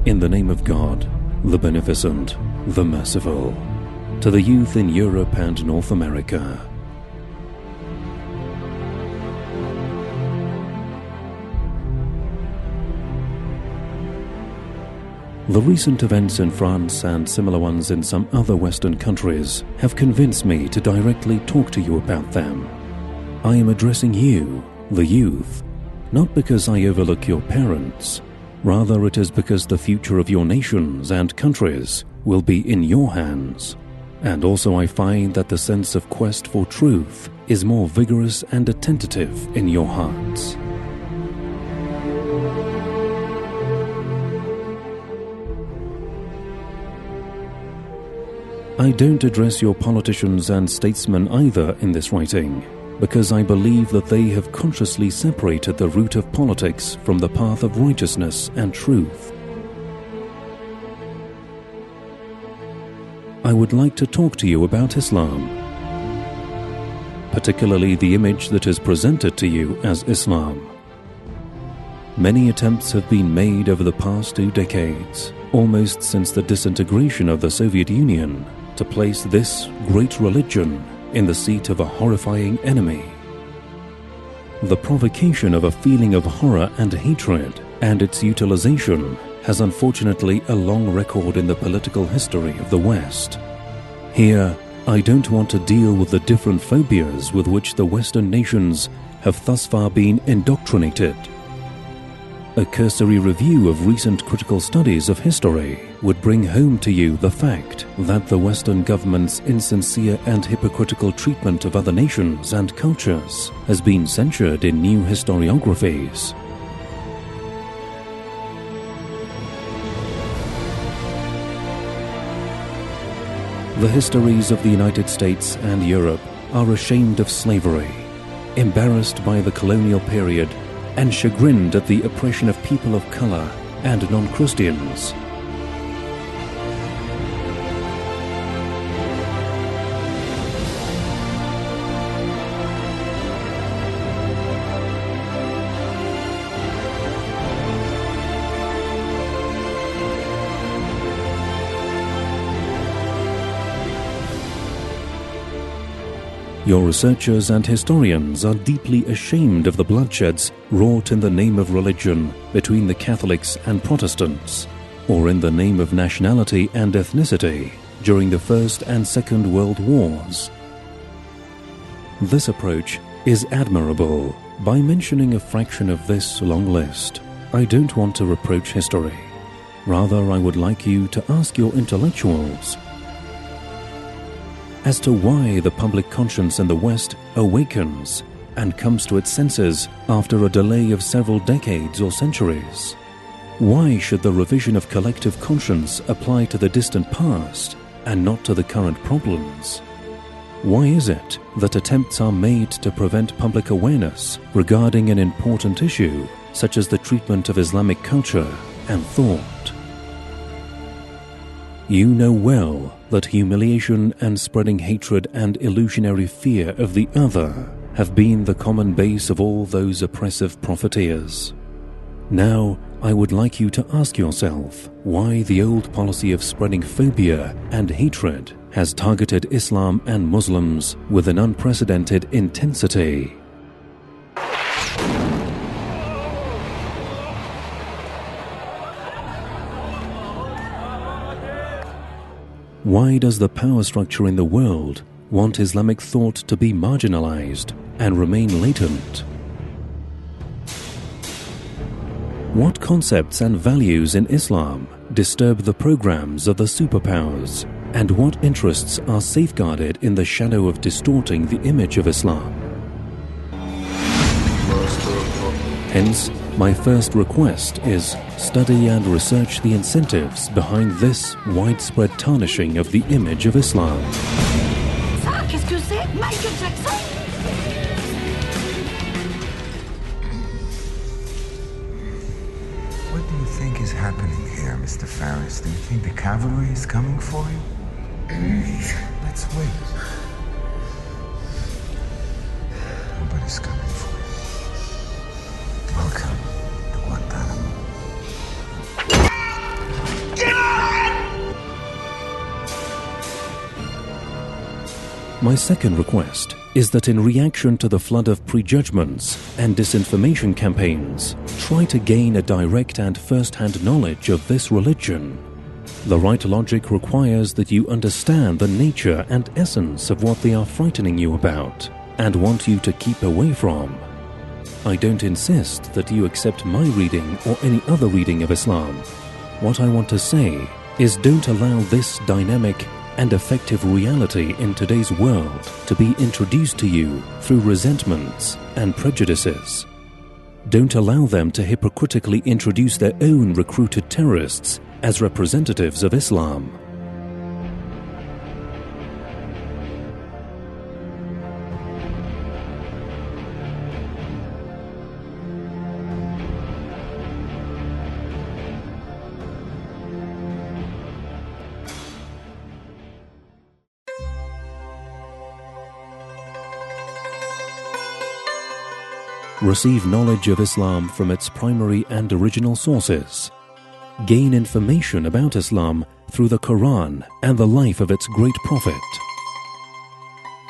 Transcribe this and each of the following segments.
in the name of God, the Beneficent, the Merciful, to the youth in Europe and North America. The recent events in France and similar ones in some other Western countries have convinced me to directly talk to you about them. I am addressing you, the youth, not because I overlook your parents. Rather, it is because the future of your nations and countries will be in your hands. And also I find that the sense of quest for truth is more vigorous and attentive in your hearts. I don't address your politicians and statesmen either in this writing, because I believe that they have consciously separated the root of politics from the path of righteousness and truth. I would like to talk to you about Islam, particularly the image that is presented to you as Islam. Many attempts have been made over the past 2 decades, almost since the disintegration of the Soviet Union, to place this great religion in the seat of a horrifying enemy. The provocation of a feeling of horror and hatred and its utilization has unfortunately a long record in the political history of the West. Here, I don't want to deal with the different phobias with which the Western nations have thus far been indoctrinated. A cursory review of recent critical studies of history would bring home to you the fact that the Western government's insincere and hypocritical treatment of other nations and cultures has been censured in new historiographies. The histories of the United States and Europe are ashamed of slavery, embarrassed by the colonial period, and chagrined at the oppression of people of color and non-Christians. Your researchers and historians are deeply ashamed of the bloodsheds wrought in the name of religion between the Catholics and Protestants, or in the name of nationality and ethnicity during the First and Second World Wars. This approach is admirable. By mentioning a fraction of this long list, I don't want to reproach history. Rather, I would like you to ask your intellectuals as to why the public conscience in the West awakens and comes to its senses after a delay of several decades or centuries. Why should the revision of collective conscience apply to the distant past and not to the current problems? Why is it that attempts are made to prevent public awareness regarding an important issue such as the treatment of Islamic culture and thought? You know well that humiliation and spreading hatred and illusionary fear of the other have been the common base of all those oppressive profiteers. Now, I would like you to ask yourself why the old policy of spreading phobia and hatred has targeted Islam and Muslims with an unprecedented intensity. Why does the power structure in the world want Islamic thought to be marginalized and remain latent? What concepts and values in Islam disturb the programs of the superpowers, and what interests are safeguarded in the shadow of distorting the image of Islam? Hence, my first request is study and research the incentives behind this widespread tarnishing of the image of Islam. Ça, qu'est-ce que c'est? Michael Jackson? What do you think is happening here, Mr. Farris? Do you think the cavalry is coming for you? Let's wait. Nobody's coming for you. Welcome to Guantanamo. My second request is that in reaction to the flood of prejudgments and disinformation campaigns, try to gain a direct and first-hand knowledge of this religion. The right logic requires that you understand the nature and essence of what they are frightening you about and want you to keep away from. I don't insist that you accept my reading or any other reading of Islam. What I want to say is don't allow this dynamic and effective reality in today's world to be introduced to you through resentments and prejudices. Don't allow them to hypocritically introduce their own recruited terrorists as representatives of Islam. Receive knowledge of Islam from its primary and original sources. Gain information about Islam through the Quran and the life of its great prophet.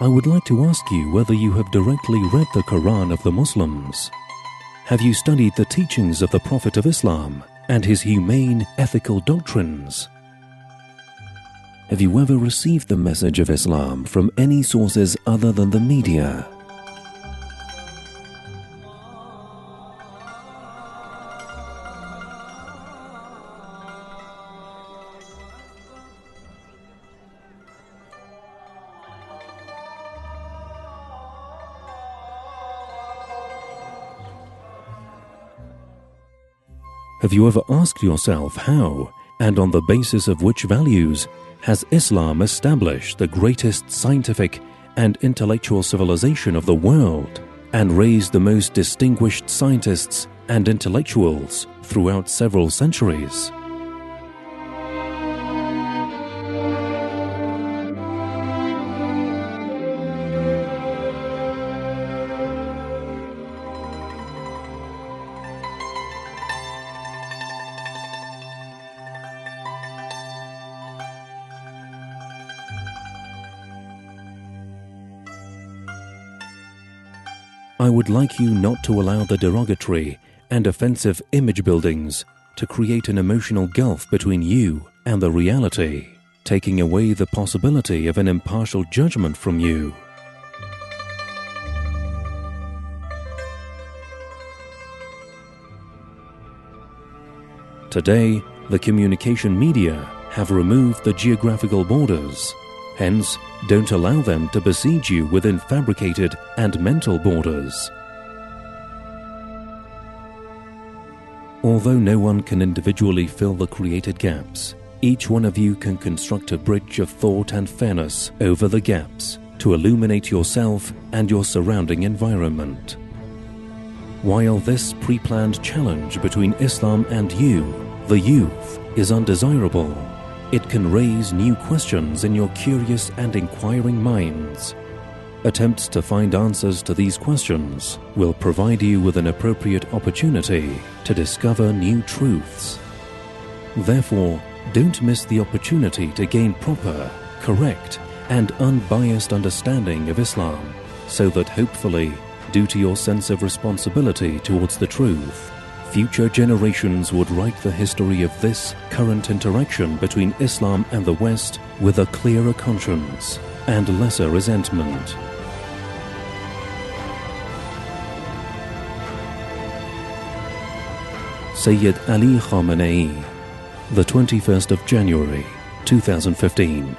I would like to ask you whether you have directly read the Quran of the Muslims. Have you studied the teachings of the Prophet of Islam and his humane ethical doctrines? Have you ever received the message of Islam from any sources other than the media? Have you ever asked yourself how, and on the basis of which values, has Islam established the greatest scientific and intellectual civilization of the world, and raised the most distinguished scientists and intellectuals throughout several centuries? I would like you not to allow the derogatory and offensive image buildings to create an emotional gulf between you and the reality, taking away the possibility of an impartial judgment from you. Today, the communication media have removed the geographical borders. Hence, don't allow them to besiege you within fabricated and mental borders. Although no one can individually fill the created gaps, each one of you can construct a bridge of thought and fairness over the gaps to illuminate yourself and your surrounding environment. While this pre-planned challenge between Islam and you, the youth, is undesirable, it can raise new questions in your curious and inquiring minds. Attempts to find answers to these questions will provide you with an appropriate opportunity to discover new truths. Therefore, don't miss the opportunity to gain proper, correct, and unbiased understanding of Islam, so that hopefully, due to your sense of responsibility towards the truth, future generations would write the history of this current interaction between Islam and the West with a clearer conscience and lesser resentment. Sayyid Ali Khamenei, the 21st of January, 2015.